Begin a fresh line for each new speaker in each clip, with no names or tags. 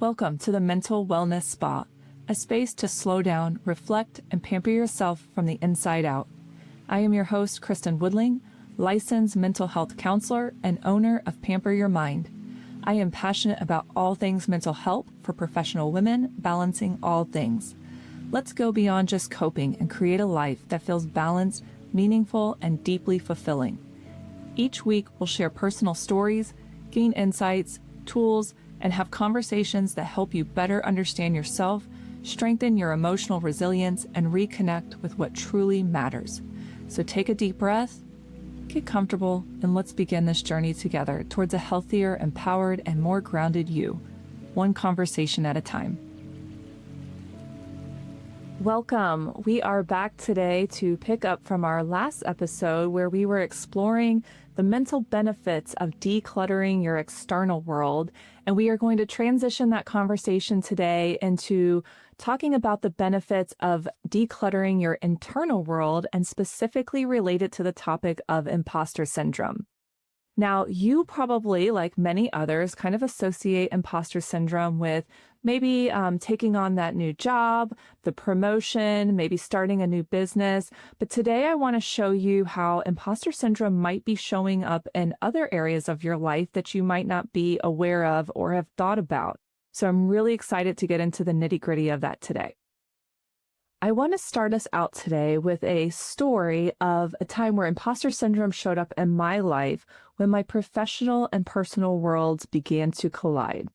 Welcome to the Mental Wellness Spa, a space to slow down, reflect, and pamper yourself from the inside out. I am your host, Kristen Woodling, licensed mental health counselor and owner of Pamper Your Mind. I am passionate about all things mental health for professional women, balancing all things. Let's go beyond just coping and create a life that feels balanced, meaningful, and deeply fulfilling. Each week, we'll share personal stories, gain insights, tools, and have conversations that help you better understand yourself, strengthen your emotional resilience, and reconnect with what truly matters. So take a deep breath, get comfortable, and let's begin this journey together towards a healthier, empowered, and more grounded you, one conversation at a time. Welcome. We are back today to pick up from our last episode where we were exploring the mental benefits of decluttering your external world. And we are going to transition that conversation today into talking about the benefits of decluttering your internal world and specifically related to the topic of imposter syndrome. Now, you probably, like many others, kind of associate imposter syndrome with maybe taking on that new job, the promotion, maybe starting a new business. But today I want to show you how imposter syndrome might be showing up in other areas of your life that you might not be aware of or have thought about. So I'm really excited to get into the nitty-gritty of that today. I want to start us out today with a story of a time where imposter syndrome showed up in my life when my professional and personal worlds began to collide.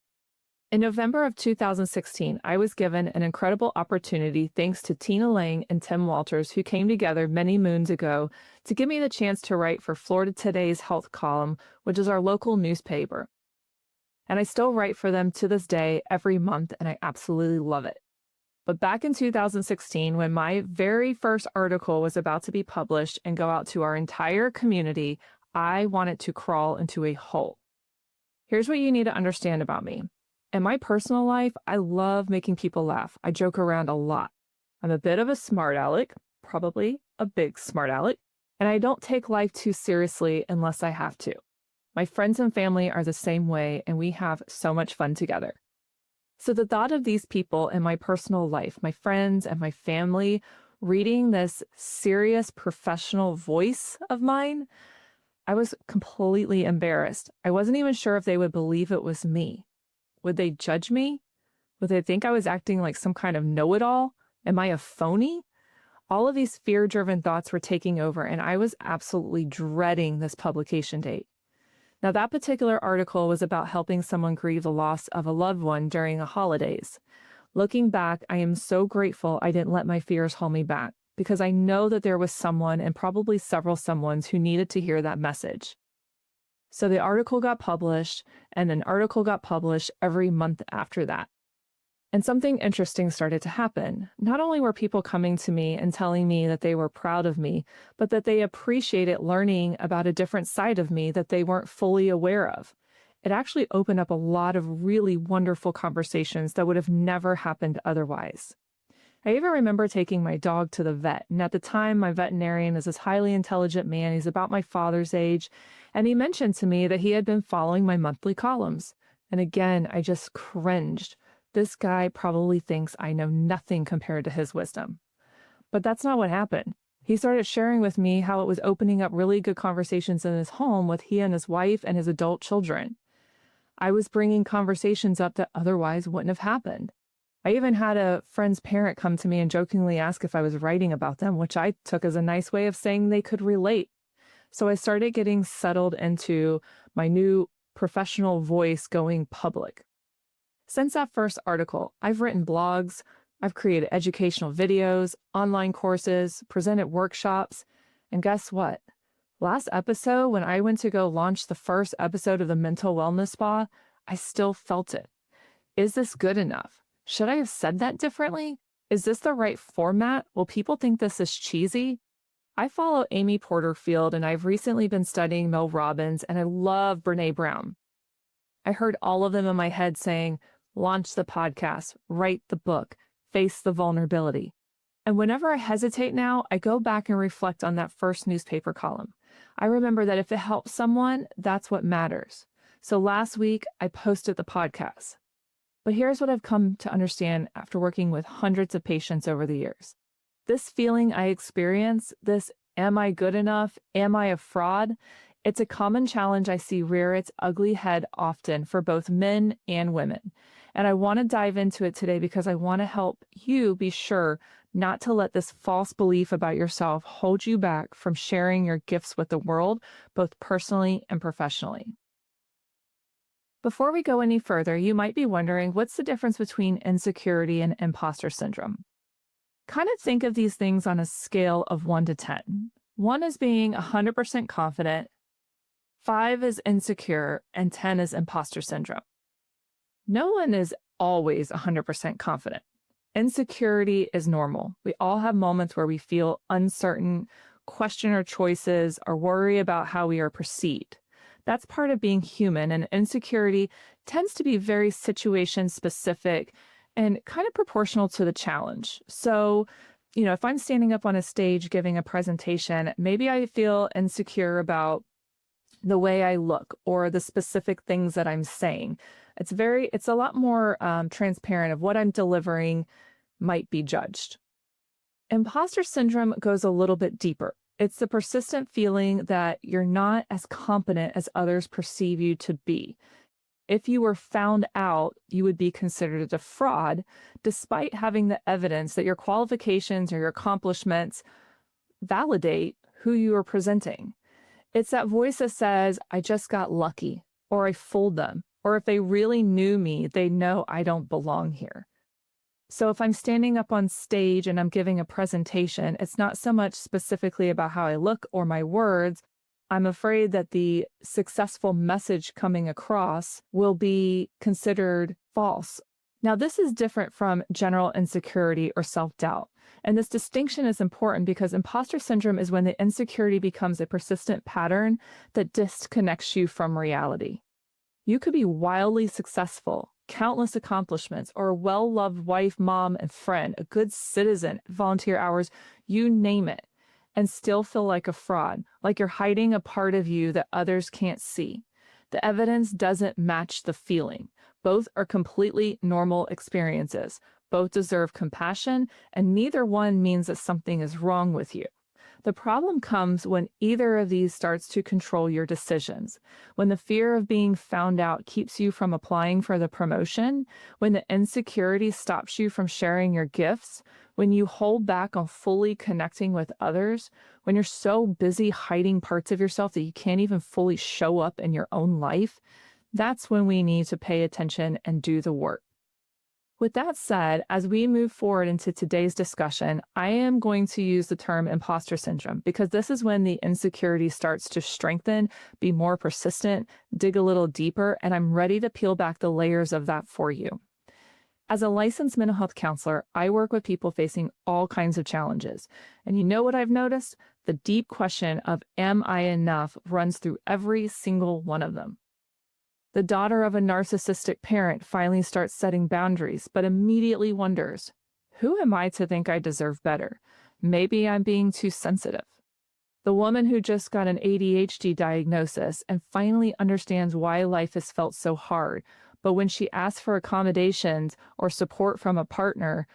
In November of 2016, I was given an incredible opportunity thanks to Tina Lang and Tim Walters, who came together many moons ago to give me the chance to write for Florida Today's health column, which is our local newspaper. And I still write for them to this day every month, and I absolutely love it. But back in 2016, when my very first article was about to be published and go out to our entire community, I wanted to crawl into a hole. Here's what you need to understand about me. In my personal life, I love making people laugh. I joke around a lot. I'm a bit of a smart aleck, probably a big smart aleck, and I don't take life too seriously unless I have to. My friends and family are the same way, and we have so much fun together. So the thought of these people in my personal life, my friends and my family, reading this serious professional voice of mine, I was completely embarrassed. I wasn't even sure if they would believe it was me. Would they judge me? Would they think I was acting like some kind of know-it-all? Am I a phony? All of these fear-driven thoughts were taking over, and I was absolutely dreading this publication date. Now, that particular article was about helping someone grieve the loss of a loved one during the holidays. Looking back, I am so grateful I didn't let my fears hold me back, because I know that there was someone, and probably several someones, who needed to hear that message. So the article got published, and an article got published every month after that. And something interesting started to happen. Not only were people coming to me and telling me that they were proud of me, but that they appreciated learning about a different side of me that they weren't fully aware of. It actually opened up a lot of really wonderful conversations that would have never happened otherwise. I even remember taking my dog to the vet, and at the time, my veterinarian is this highly intelligent man. He's about my father's age, and he mentioned to me that he had been following my monthly columns. And again, I just cringed. This guy probably thinks I know nothing compared to his wisdom. But that's not what happened. He started sharing with me how it was opening up really good conversations in his home with he and his wife and his adult children. I was bringing conversations up that otherwise wouldn't have happened. I even had a friend's parent come to me and jokingly ask if I was writing about them, which I took as a nice way of saying they could relate. So I started getting settled into my new professional voice going public. Since that first article, I've written blogs, I've created educational videos, online courses, presented workshops, and guess what? Last episode, when I went to go launch the first episode of the Mental Wellness Spa, I still felt it. Is this good enough? Should I have said that differently? Is this the right format? Will people think this is cheesy? I follow Amy Porterfield, and I've recently been studying Mel Robbins, and I love Brene Brown. I heard all of them in my head saying, launch the podcast, write the book, face the vulnerability. And whenever I hesitate now, I go back and reflect on that first newspaper column. I remember that if it helps someone, that's what matters. So last week, I posted the podcast. But here's what I've come to understand after working with hundreds of patients over the years. This feeling I experience, this am I good enough? Am I a fraud? It's a common challenge I see rear its ugly head often for both men and women. And I want to dive into it today because I want to help you be sure not to let this false belief about yourself hold you back from sharing your gifts with the world, both personally and professionally. Before we go any further, you might be wondering what's the difference between insecurity and imposter syndrome? Kind of think of these things on a scale of 1 to 10. 1 is being 100% confident, 5 is insecure, and 10 is imposter syndrome. No one is always 100% confident. Insecurity is normal. We all have moments where we feel uncertain, question our choices, or worry about how we are perceived. That's part of being human, and insecurity tends to be very situation specific and kind of proportional to the challenge. So, if I'm standing up on a stage giving a presentation, maybe I feel insecure about the way I look or the specific things that I'm saying. It's a lot more transparent of what I'm delivering might be judged. Imposter syndrome goes a little bit deeper. It's the persistent feeling that you're not as competent as others perceive you to be. If you were found out, you would be considered a fraud, despite having the evidence that your qualifications or your accomplishments validate who you are presenting. It's that voice that says, I just got lucky, or I fooled them, or if they really knew me, they know I don't belong here. So if I'm standing up on stage and I'm giving a presentation, it's not so much specifically about how I look or my words. I'm afraid that the successful message coming across will be considered false. Now, this is different from general insecurity or self-doubt. And this distinction is important because imposter syndrome is when the insecurity becomes a persistent pattern that disconnects you from reality. You could be wildly successful, countless accomplishments, or a well-loved wife, mom, and friend, a good citizen, volunteer hours, you name it, and still feel like a fraud, like you're hiding a part of you that others can't see. The evidence doesn't match the feeling. Both are completely normal experiences. Both deserve compassion, and neither one means that something is wrong with you. The problem comes when either of these starts to control your decisions, when the fear of being found out keeps you from applying for the promotion, when the insecurity stops you from sharing your gifts, when you hold back on fully connecting with others, when you're so busy hiding parts of yourself that you can't even fully show up in your own life. That's when we need to pay attention and do the work. With that said, as we move forward into today's discussion, I am going to use the term imposter syndrome because this is when the insecurity starts to strengthen, be more persistent, dig a little deeper, and I'm ready to peel back the layers of that for you. As a licensed mental health counselor, I work with people facing all kinds of challenges. And you know what I've noticed? The deep question of, am I enough, runs through every single one of them. The daughter of a narcissistic parent finally starts setting boundaries, but immediately wonders, who am I to think I deserve better? Maybe I'm being too sensitive. The woman who just got an ADHD diagnosis and finally understands why life has felt so hard, but when she asks for accommodations or support from a partner,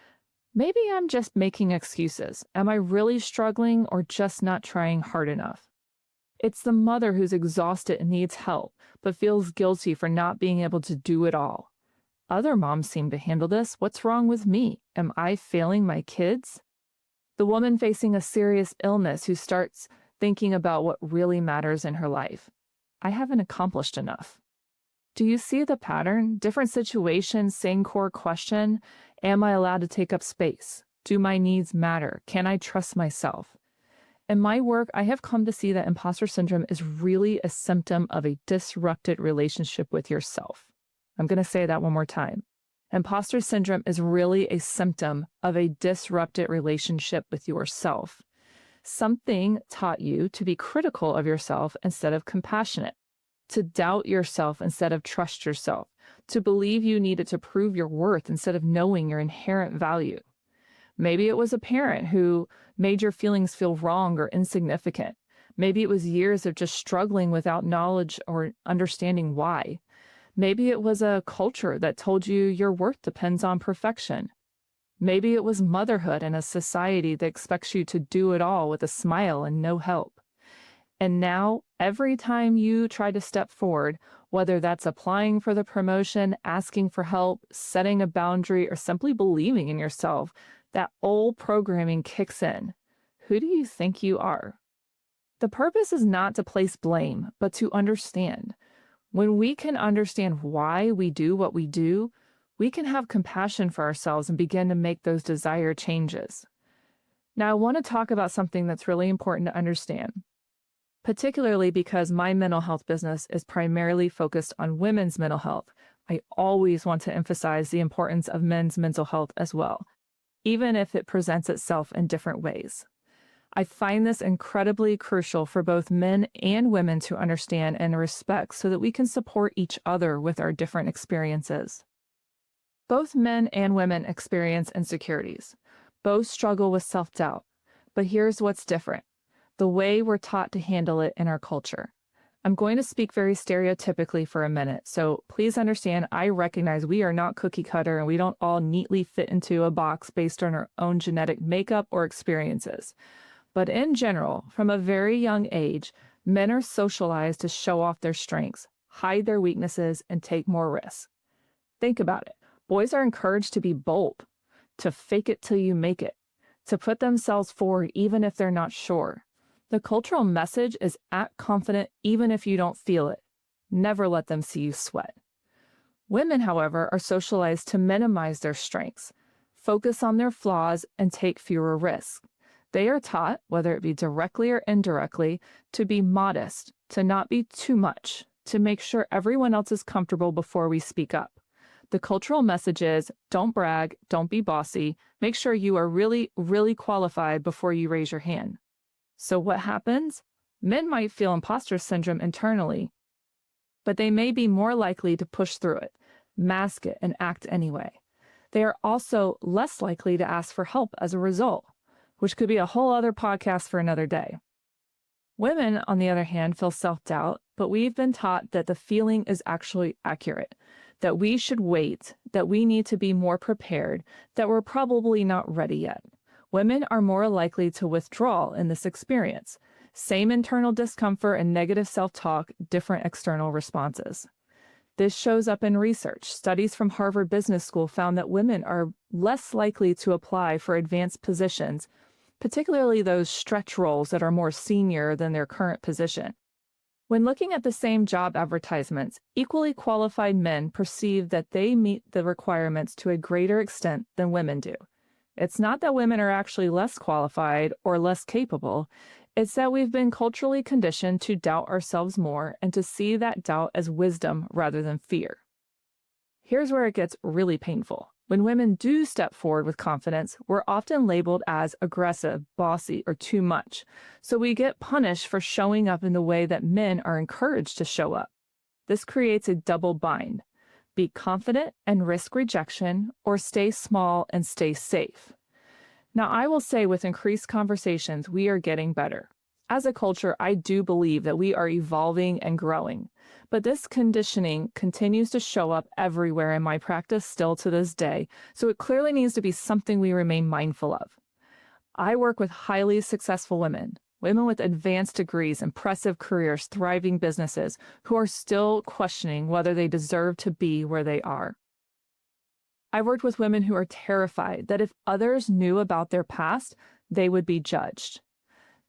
maybe I'm just making excuses. Am I really struggling or just not trying hard enough? It's the mother who's exhausted and needs help, but feels guilty for not being able to do it all. Other moms seem to handle this. What's wrong with me? Am I failing my kids? The woman facing a serious illness who starts thinking about what really matters in her life. I haven't accomplished enough. Do you see the pattern? Different situations, same core question. Am I allowed to take up space? Do my needs matter? Can I trust myself? In my work, I have come to see that imposter syndrome is really a symptom of a disrupted relationship with yourself. I'm going to say that one more time. Imposter syndrome is really a symptom of a disrupted relationship with yourself. Something taught you to be critical of yourself instead of compassionate, to doubt yourself instead of trust yourself, to believe you needed to prove your worth instead of knowing your inherent value. Maybe it was a parent who made your feelings feel wrong or insignificant. Maybe it was years of just struggling without knowledge or understanding why. Maybe it was a culture that told you your worth depends on perfection. Maybe it was motherhood in a society that expects you to do it all with a smile and no help. And now, every time you try to step forward, whether that's applying for the promotion, asking for help, setting a boundary, or simply believing in yourself, that old programming kicks in. Who do you think you are? The purpose is not to place blame, but to understand. When we can understand why we do what we do, we can have compassion for ourselves and begin to make those desired changes. Now, I want to talk about something that's really important to understand, particularly because my mental health business is primarily focused on women's mental health. I always want to emphasize the importance of men's mental health as well, even if it presents itself in different ways. I find this incredibly crucial for both men and women to understand and respect so that we can support each other with our different experiences. Both men and women experience insecurities. Both struggle with self-doubt. But here's what's different: the way we're taught to handle it in our culture. I'm going to speak very stereotypically for a minute, so please understand I recognize we are not cookie cutter and we don't all neatly fit into a box based on our own genetic makeup or experiences. But in general, from a very young age, men are socialized to show off their strengths, hide their weaknesses, and take more risks. Think about it. Boys are encouraged to be bold, to fake it till you make it, to put themselves forward even if they're not sure. The cultural message is act confident even if you don't feel it. Never let them see you sweat. Women, however, are socialized to minimize their strengths, focus on their flaws, and take fewer risks. They are taught, whether it be directly or indirectly, to be modest, to not be too much, to make sure everyone else is comfortable before we speak up. The cultural message is, don't brag, don't be bossy, make sure you are really, really qualified before you raise your hand. So what happens? Men might feel imposter syndrome internally, but they may be more likely to push through it, mask it, and act anyway. They are also less likely to ask for help as a result, which could be a whole other podcast for another day. Women, on the other hand, feel self-doubt, but we've been taught that the feeling is actually accurate, that we should wait, that we need to be more prepared, that we're probably not ready yet. Women are more likely to withdraw in this experience. Same internal discomfort and negative self-talk, different external responses. This shows up in research. Studies from Harvard Business School found that women are less likely to apply for advanced positions, particularly those stretch roles that are more senior than their current position. When looking at the same job advertisements, equally qualified men perceive that they meet the requirements to a greater extent than women do. It's not that women are actually less qualified or less capable. It's that we've been culturally conditioned to doubt ourselves more and to see that doubt as wisdom rather than fear. Here's where it gets really painful. When women do step forward with confidence, we're often labeled as aggressive, bossy, or too much. So we get punished for showing up in the way that men are encouraged to show up. This creates a double bind. Be confident and risk rejection, or stay small and stay safe. Now, I will say with increased conversations, we are getting better. As a culture, I do believe that we are evolving and growing. But this conditioning continues to show up everywhere in my practice still to this day, so it clearly needs to be something we remain mindful of. I work with highly successful women with advanced degrees, impressive careers, thriving businesses, who are still questioning whether they deserve to be where they are. I've worked with women who are terrified that if others knew about their past, they would be judged.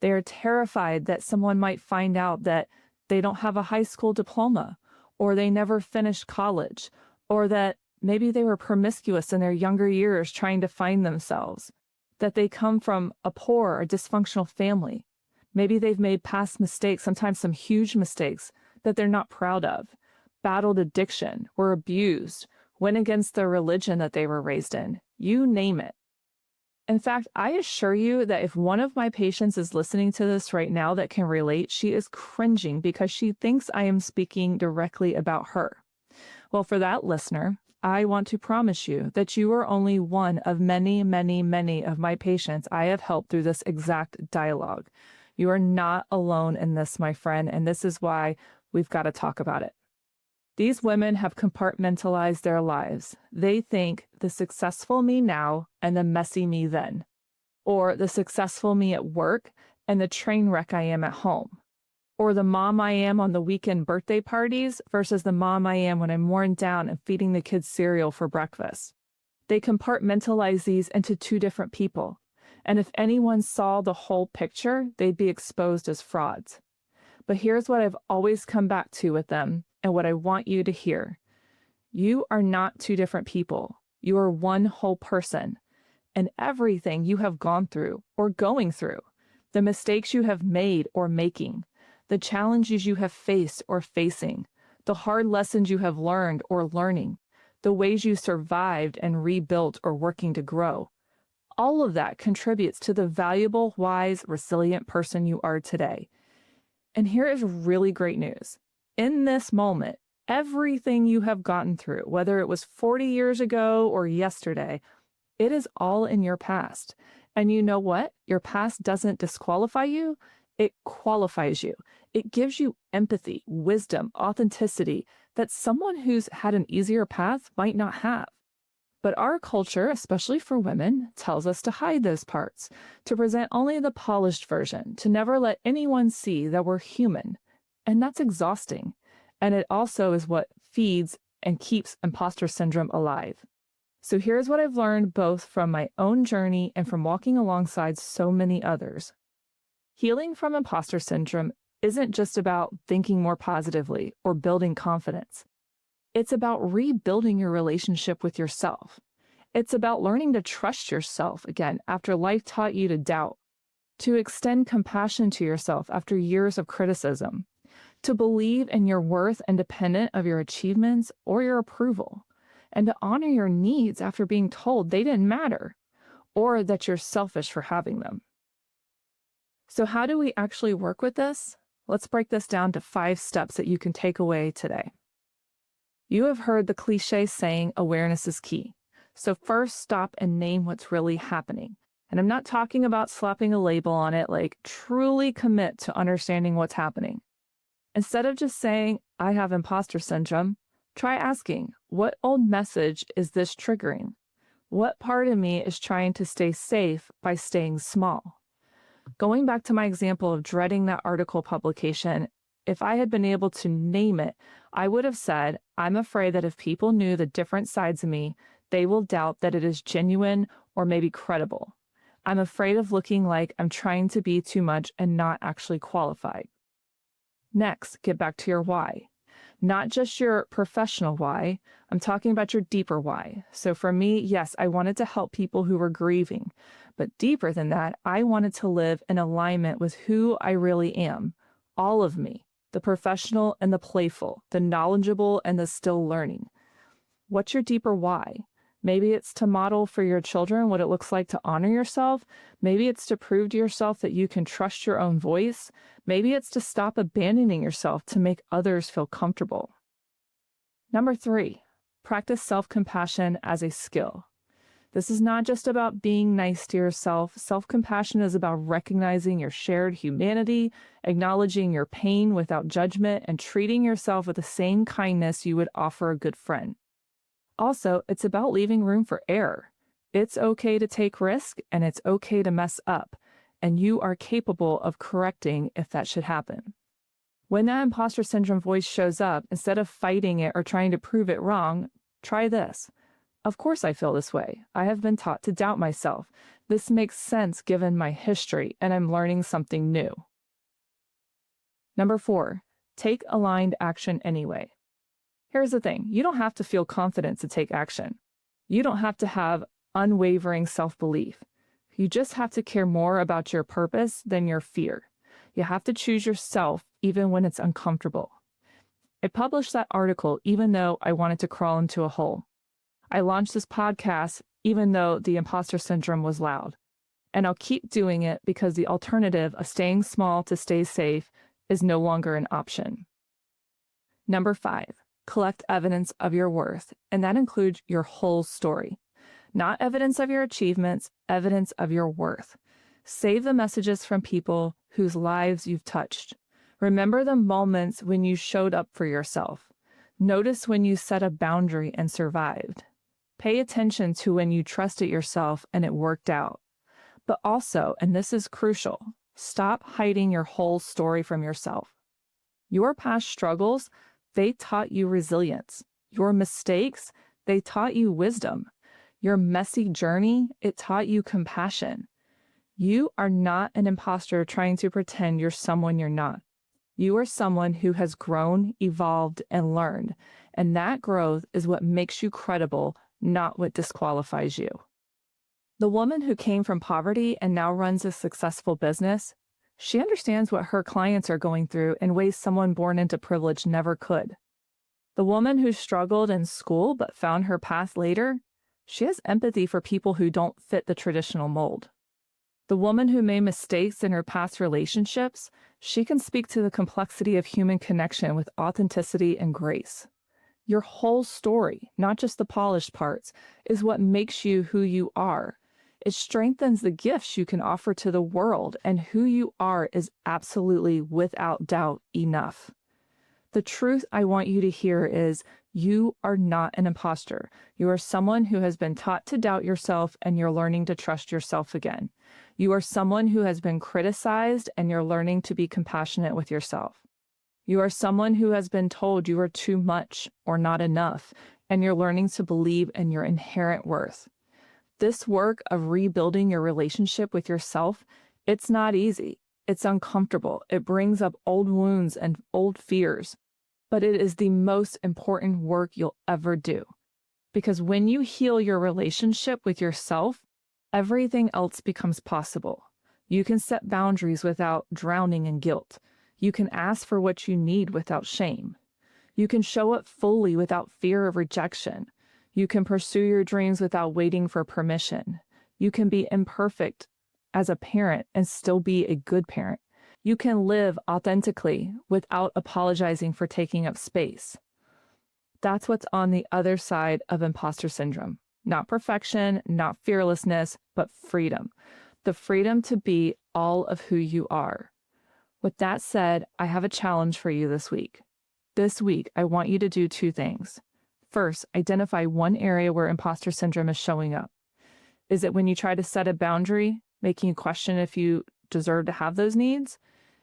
They are terrified that someone might find out that they don't have a high school diploma, or they never finished college, or that maybe they were promiscuous in their younger years trying to find themselves, that they come from a poor or dysfunctional family. Maybe they've made past mistakes, sometimes some huge mistakes that they're not proud of, battled addiction, were abused, went against the religion that they were raised in, you name it. In fact, I assure you that if one of my patients is listening to this right now that can relate, she is cringing because she thinks I am speaking directly about her. Well, for that listener, I want to promise you that you are only one of many, many, many of my patients I have helped through this exact dialogue. You are not alone in this, my friend, and this is why we've got to talk about it. These women have compartmentalized their lives. They think the successful me now and the messy me then, or the successful me at work and the train wreck I am at home, or the mom I am on the weekend birthday parties versus the mom I am when I'm worn down and feeding the kids cereal for breakfast. They compartmentalize these into two different people, and if anyone saw the whole picture, they'd be exposed as frauds. But here's what I've always come back to with them, and what I want you to hear. You are not two different people. You are one whole person. And everything you have gone through or going through, the mistakes you have made or making, the challenges you have faced or facing, the hard lessons you have learned or learning, the ways you survived and rebuilt or working to grow, all of that contributes to the valuable, wise, resilient person you are today. And here is really great news. In this moment, everything you have gotten through, whether it was 40 years ago or yesterday, it is all in your past. And you know what? Your past doesn't disqualify you. It qualifies you. It gives you empathy, wisdom, authenticity that someone who's had an easier path might not have. But our culture, especially for women, tells us to hide those parts, to present only the polished version, to never let anyone see that we're human. And that's exhausting. And it also is what feeds and keeps imposter syndrome alive. So here's what I've learned both from my own journey and from walking alongside so many others. Healing from imposter syndrome isn't just about thinking more positively or building confidence. It's about rebuilding your relationship with yourself. It's about learning to trust yourself again after life taught you to doubt, to extend compassion to yourself after years of criticism, to believe in your worth independent of your achievements or your approval, and to honor your needs after being told they didn't matter or that you're selfish for having them. So how do we actually work with this? Let's break this down to 5 steps that you can take away today. You have heard the cliche saying, awareness is key. So first, stop and name what's really happening. And I'm not talking about slapping a label on it, like truly commit to understanding what's happening. Instead of just saying, I have imposter syndrome, try asking, what old message is this triggering? What part of me is trying to stay safe by staying small? Going back to my example of dreading that article publication, if I had been able to name it, I would have said, I'm afraid that if people knew the different sides of me, they will doubt that it is genuine or maybe credible. I'm afraid of looking like I'm trying to be too much and not actually qualified. Next, get back to your why. Not just your professional why, I'm talking about your deeper why. So for me, yes, I wanted to help people who were grieving, but deeper than that, I wanted to live in alignment with who I really am, all of me, the professional and the playful, the knowledgeable and the still learning. What's your deeper why? Maybe it's to model for your children what it looks like to honor yourself. Maybe it's to prove to yourself that you can trust your own voice. Maybe it's to stop abandoning yourself to make others feel comfortable. Number 3, practice self-compassion as a skill. This is not just about being nice to yourself. Self-compassion is about recognizing your shared humanity, acknowledging your pain without judgment, and treating yourself with the same kindness you would offer a good friend. Also, it's about leaving room for error. It's okay to take risk and it's okay to mess up, and you are capable of correcting if that should happen. When that imposter syndrome voice shows up, instead of fighting it or trying to prove it wrong, try this. Of course I feel this way. I have been taught to doubt myself. This makes sense given my history, and I'm learning something new. Number 4, take aligned action anyway. Here's the thing. You don't have to feel confident to take action. You don't have to have unwavering self-belief. You just have to care more about your purpose than your fear. You have to choose yourself even when it's uncomfortable. I published that article even though I wanted to crawl into a hole. I launched this podcast even though the imposter syndrome was loud. And I'll keep doing it because the alternative of staying small to stay safe is no longer an option. Number 5, collect evidence of your worth, and that includes your whole story. Not evidence of your achievements, evidence of your worth. Save the messages from people whose lives you've touched. Remember the moments when you showed up for yourself. Notice when you set a boundary and survived. Pay attention to when you trusted yourself and it worked out. But also, and this is crucial, stop hiding your whole story from yourself. Your past struggles, they taught you resilience. Your mistakes, they taught you wisdom. Your messy journey, it taught you compassion. You are not an imposter trying to pretend you're someone you're not. You are someone who has grown, evolved, and learned. And that growth is what makes you credible, not what disqualifies you. The woman who came from poverty and now runs a successful business, she understands what her clients are going through in ways someone born into privilege never could. The woman who struggled in school but found her path later, she has empathy for people who don't fit the traditional mold. The woman who made mistakes in her past relationships, she can speak to the complexity of human connection with authenticity and grace. Your whole story, not just the polished parts, is what makes you who you are. It strengthens the gifts you can offer to the world, and who you are is absolutely, without doubt, enough. The truth I want you to hear is you are not an imposter. You are someone who has been taught to doubt yourself, and you're learning to trust yourself again. You are someone who has been criticized, and you're learning to be compassionate with yourself. You are someone who has been told you are too much or not enough, and you're learning to believe in your inherent worth. This work of rebuilding your relationship with yourself, it's not easy. It's uncomfortable. It brings up old wounds and old fears. But it is the most important work you'll ever do. Because when you heal your relationship with yourself, everything else becomes possible. You can set boundaries without drowning in guilt. You can ask for what you need without shame. You can show up fully without fear of rejection. You can pursue your dreams without waiting for permission. You can be imperfect as a parent and still be a good parent. You can live authentically without apologizing for taking up space. That's what's on the other side of imposter syndrome. Not perfection, not fearlessness, but freedom. The freedom to be all of who you are. With that said, I have a challenge for you this week. This week, I want you to do two things. First, identify one area where imposter syndrome is showing up. Is it when you try to set a boundary, making you question if you deserve to have those needs?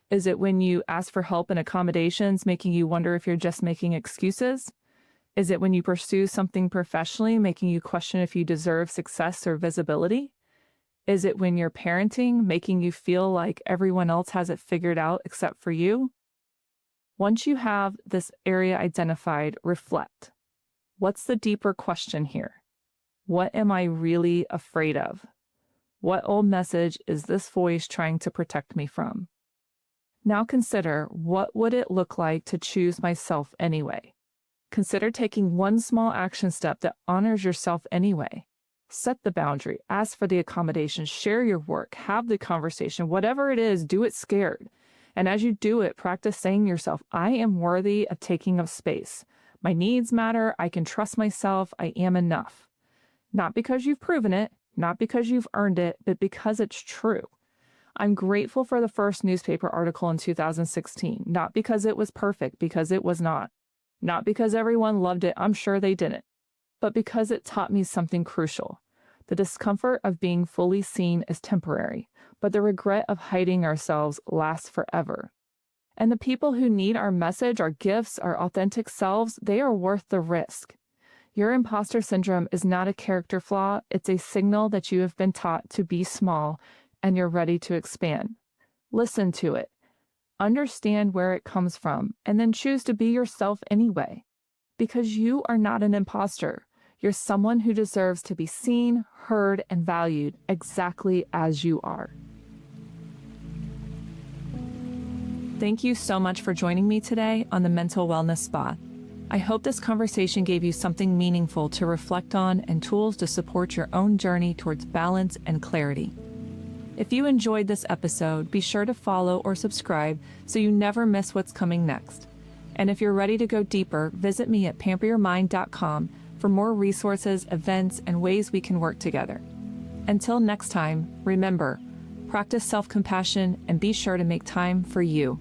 Is it when you ask for help and accommodations, making you wonder if you're just making excuses? Is it when you pursue something professionally, making you question if you deserve success or visibility? Is it when you're parenting, making you feel like everyone else has it figured out except for you? Once you have this area identified, reflect. What's the deeper question here? What am I really afraid of? What old message is this voice trying to protect me from? Now consider, what would it look like to choose myself anyway? Consider taking one small action step that honors yourself anyway. Set the boundary, ask for the accommodation, share your work, have the conversation, whatever it is, do it scared. And as you do it, practice saying to yourself, I am worthy of taking up space. My needs matter, I can trust myself, I am enough. Not because you've proven it, not because you've earned it, but because it's true. I'm grateful for the first newspaper article in 2016, not because it was perfect, because it was not. Not because everyone loved it, I'm sure they didn't, but because it taught me something crucial. The discomfort of being fully seen is temporary, but the regret of hiding ourselves lasts forever. And the people who need our message, our gifts, our authentic selves, they are worth the risk. Your imposter syndrome is not a character flaw, it's a signal that you have been taught to be small and you're ready to expand. Listen to it. Understand where it comes from, and then choose to be yourself anyway. Because you are not an imposter. You're someone who deserves to be seen, heard, and valued exactly as you are. Thank you so much for joining me today on the Mental Wellness Spa. I hope this conversation gave you something meaningful to reflect on and tools to support your own journey towards balance and clarity. If you enjoyed this episode, be sure to follow or subscribe so you never miss what's coming next. And if you're ready to go deeper, visit me at pamperyourmind.com for more resources, events, and ways we can work together. Until next time, remember, practice self-compassion and be sure to make time for you.